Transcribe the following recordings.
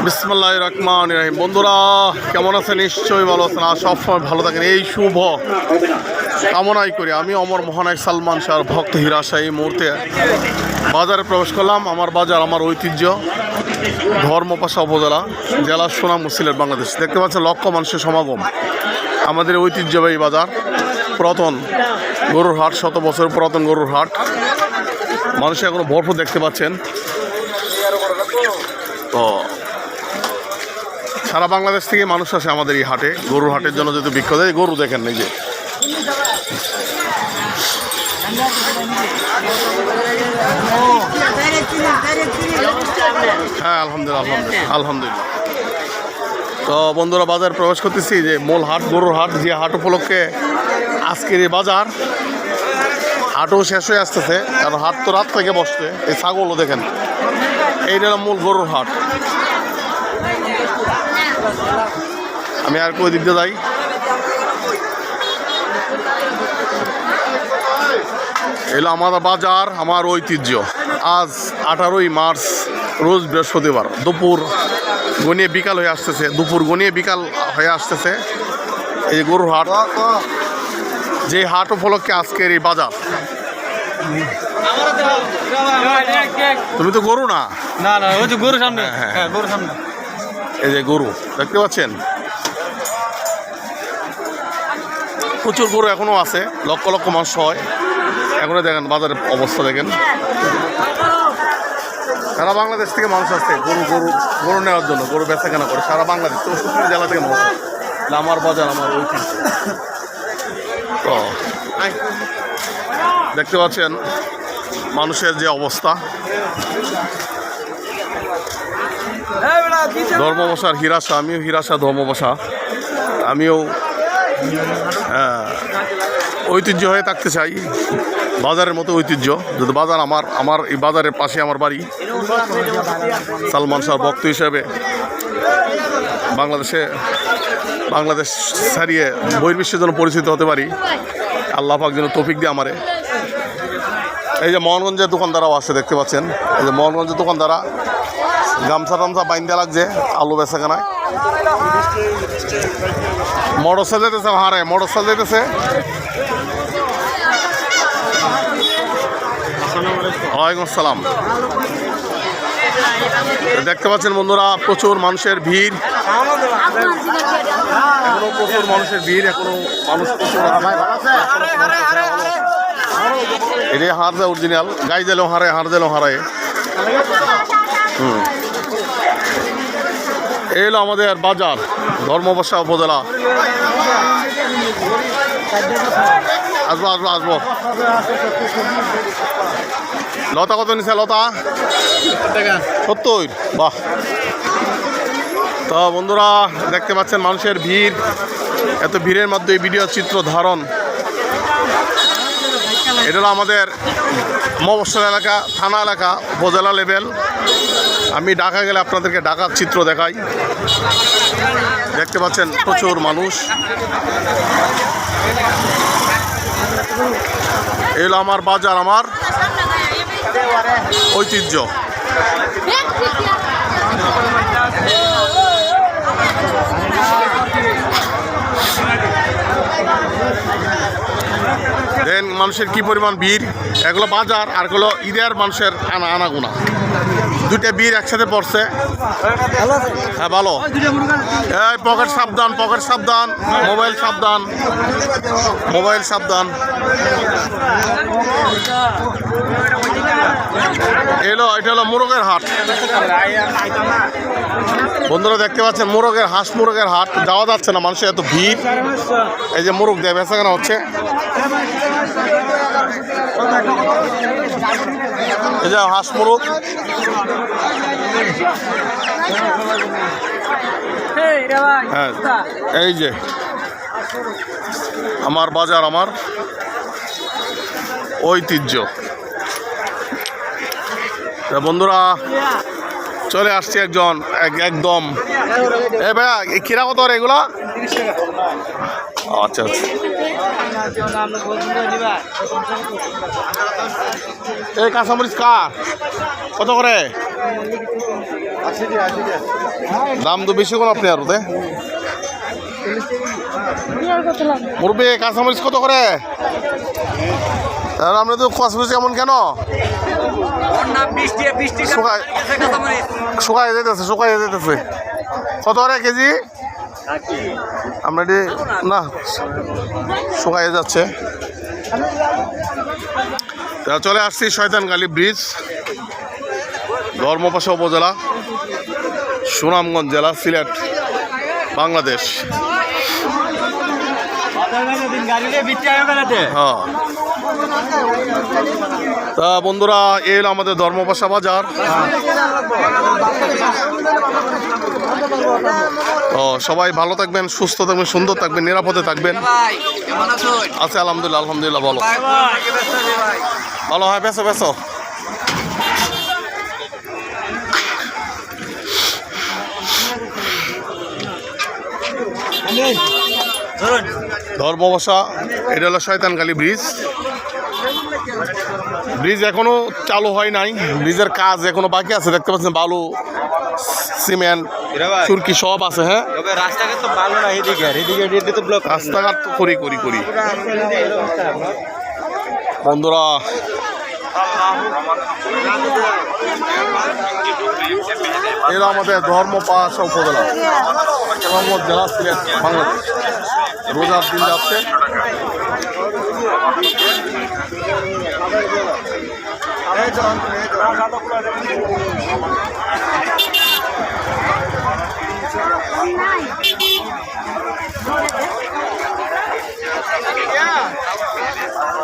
বিসমিল্লাহির রহমানির রহিম। বন্ধুরা কেমন আছেন? নিশ্চয়ই ভালো আছেন আর সবসময় ভালো থাকেন এই শুভ কামনাই করি। আমি অমর মহানায়ক সালমান শাহর ভক্ত হিরাশা এই মুহূর্তে বাজারে প্রবেশ করলাম। আমার বাজার আমার ঐতিহ্য, ধর্মপাশা উপজেলা, জেলা সুনাম সিলেট, বাংলাদেশ। দেখতে পাচ্ছেন লক্ষ মানুষের সমাগম। আমাদের ঐতিহ্যবাহী বাজার, পুরাতন গরুর হাট, 100 বছর পুরাতন গরুর হাট। মানুষ এখনো ভরপুর দেখতে পাচ্ছেন। তো সারা বাংলাদেশ থেকে মানুষ আসে আমাদের এই হাটে, গরুর হাটের জন্য যেহেতু বিখ্যাত। এই গরু দেখেন এই যে, হ্যাঁ আলহামদুলিল্লাহ আলহামদুলিল্লাহ। তো বন্ধুরা বাজার প্রবেশ করতেছি, যে মূল হাট গরুর হাট, যে হাট উপলক্ষে আজকের এই বাজার। হাটও শেষ হয়ে আসতেছে, কারণ হাট তো রাত থেকে বসছে। এই ছাগলও দেখেন, এইটা মূল গরুর হাট। আমি আর কই দিক দিয়ে যাই। এলো আমার বাজার, আমার ঐতিহ্য। আজ 18ই মার্চ, রোজ বৃহস্পতিবার। দুপুর গনিয়ে বিকাল হয়ে আসতেছে, এই যে গরুর হাট, যে হাট উপলক্ষে আজকের এই বাজার। তুমি তো গরু না, ওই যে গরু সামনে, গরু সামনে। এই যে গরু দেখতে পাচ্ছেন, প্রচুর গরু এখনো আছে, লক্ষ লক্ষ মানুষ হয় এখনো। দেখেন বাজারের অবস্থা দেখেন, সারা বাংলাদেশ থেকে মানুষ আসছে গরু নেওয়ার জন্য, গরু বেচা কেনা করে সারা বাংলাদেশ, 64 জেলা থেকে মানুষ। আমার বাজার আমার ঐতিহ্য। তো দেখতে পাচ্ছেন মানুষের যে অবস্থা। ধর্মবসার হিরাশা, আমিও হিরাশা ধর্মবসা, আমিও ঐতিহ্য হয়ে থাকতে চাই, বাজারের মতো ঐতিহ্য। যদি বাজার আমার এই বাজারের পাশে আমার বাড়ি। সালমান শাহ ভক্ত হিসেবে বাংলাদেশ ছাড়িয়ে বহির্বিশ্বের জন্য পরিচিত হতে পারি। আল্লাহ পাক যেন তৌফিক দিয়ে আমারে। এই যে মোহনগঞ্জের দোকানদারাও আছে, দেখতে পাচ্ছেন। এই যে মোহনগঞ্জের দোকানদারা গামছা টামছা বাইন্দা লাগছে আলু বেচা কেনায়। মোটরসাইকেল যেতেছে, মোটরসাইকেল যেতেছে। ওয়ালাইকুম আসসালাম। দেখতে পাচ্ছেন বন্ধুরা, প্রচুর মানুষের ভিড়, প্রচুর মানুষের ভিড়, এখনো মানুষ প্রচুর। এটাই হার যায় অরিজিনাল, গাই দিলেও হারায়, হার দিলেও হারায়। এই হলো আমাদের বাজার, ধর্মবসা উপজেলা। আসবো। লতা কত নিছে? লতা 70। বাহ। তো বন্ধুরা দেখতে পাচ্ছেন মানুষের ভিড়, এত ভিড়ের মধ্যে এই ভিডিও চিত্র ধারণ। এটা হলো আমাদের মফস্বল এলাকা, থানা এলাকা, উপজেলা লেভেল। আমি ঢাকা গেলে আপনাদেরকে ঢাকার চিত্র দেখাই। দেখতে পাচ্ছেন প্রচুর মানুষ। এই হলো আমার বাজার, আমার ঐতিহ্য। দেন মানুষের কি পরিমাণ ভিড়। এগুলো বাজার আর এগুলো ঈদের মানুষের আনাগোনা, দুইটা ভিড় একসাথে পড়ছে। হ্যাঁ ভালো। এই পকেট সাবধান, মোবাইল সাবধান। এটা হলো মোরগের হাট। বন্ধুরা দেখতে পাচ্ছেন মোরগের হাট। যাওয়া যাচ্ছে না, মানুষের এত ভিড়। এই যে মোরগ দেয় বেচা কেনা হচ্ছে। এই যে হাঁস মোরগ, হ্যাঁ এই যে আমার বাজার, আমার ঐতিহ্য। বন্ধুরা চলে আসছে একদম। এ ভাইয়া খিরা কত এগুলা? আচ্ছা এই কাঁচামরিচ কত করে? দাম তো বেশি কোন আপনি আর ওতে মুরব্বী কাঁচামরিচ কত করে? আর আপনি তো কাঁচামরিচ এমন কেন? শুকাই যেতেছে কত করে কেজি? আমরা না শুকাই যাচ্ছে। তা চলে আসছি শয়তানখালী ব্রিজ, ধর্মপাশা উপজেলা, সুনামগঞ্জ জেলা, সিলেট, বাংলাদেশ। হ্যাঁ, তা বন্ধুরা এল আমাদের ধর্মপাশা বাজার। ও সবাই ভালো থাকবেন, সুস্থ থাকবেন, সুন্দর থাকবেন, নিরাপদে থাকবেন। আচ্ছা আলহামদুলিল্লাহ, আলহামদুলিল্লাহ ভালো ভালো হয়। বেসো বেসো। ধর্মপাশা, এটা হলো শয়তানখালী ব্রিজ। ব্রিজ এখনো চালু হয় নাই, ব্রিজের কাজ এখনো বাকি আছে। দেখতে পাচ্ছেন বালু, সিমেন্ট, চুরকি সব আছে। হ্যাঁ, রাস্তাঘাট তো ভালো না, এদিকে তো ব্লক। রাস্তাঘাট তো করি বন্ধুরা। এরা আমাদের ধর্মপাশা উপজেলা, সুনামগঞ্জ জেলা, সিলেট, বাংলাদেশ। রোজার দিন যাচ্ছে।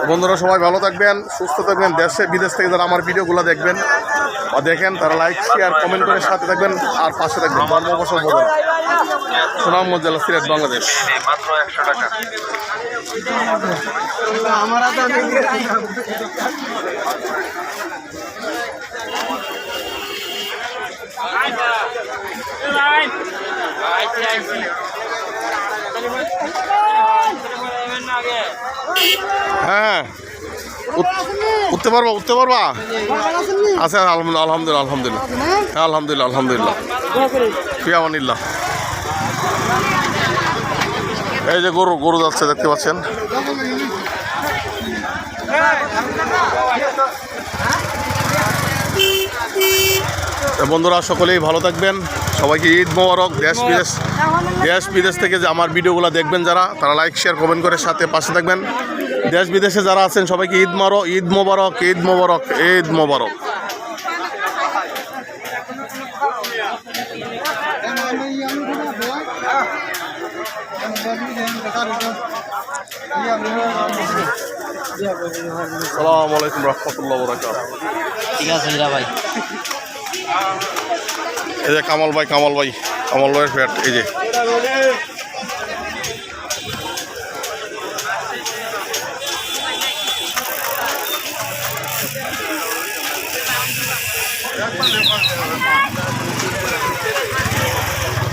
বন্ধুরা সবাই ভালো থাকবেন, সুস্থ থাকবেন। দেশে বিদেশ থেকে যারা আমার ভিডিওগুলো দেখবেন বা দেখেন তারা লাইক, শেয়ার, কমেন্ট করে সাথে থাকবেন আর পাশে থাকবেন। ধর্মপাশা উপজেলা, সুনামগঞ্জ জেলা, সিলেট, বাংলাদেশ। মাত্র 100 টাকা। হ্যাঁ, উঠতে পারবা আচ্ছা আলহামদুলিল্লাহ, আলহামদুলিল্লাহ। ফিয়ামানিল্লাহ। এই যে গরু যাচ্ছে, দেখতে পাচ্ছেন। বন্ধুরা সকলেই ভালো থাকবেন, সবাইকে ঈদ মোবারক। দেশ বিদেশ থেকে যে আমার ভিডিওগুলো দেখবেন যারা, তারা লাইক, শেয়ার, কমেন্ট করে সাথে পাশে থাকবেন। দেশ বিদেশে যারা আছেন সবাইকে ঈদ মোবারক। আসসালামু আলাইকুম রহমতুল্লাহ বরকাতুহু। ঠিক আছে ভাই। এই যে কামাল ভাইয়ের ফ্যাট। এই যে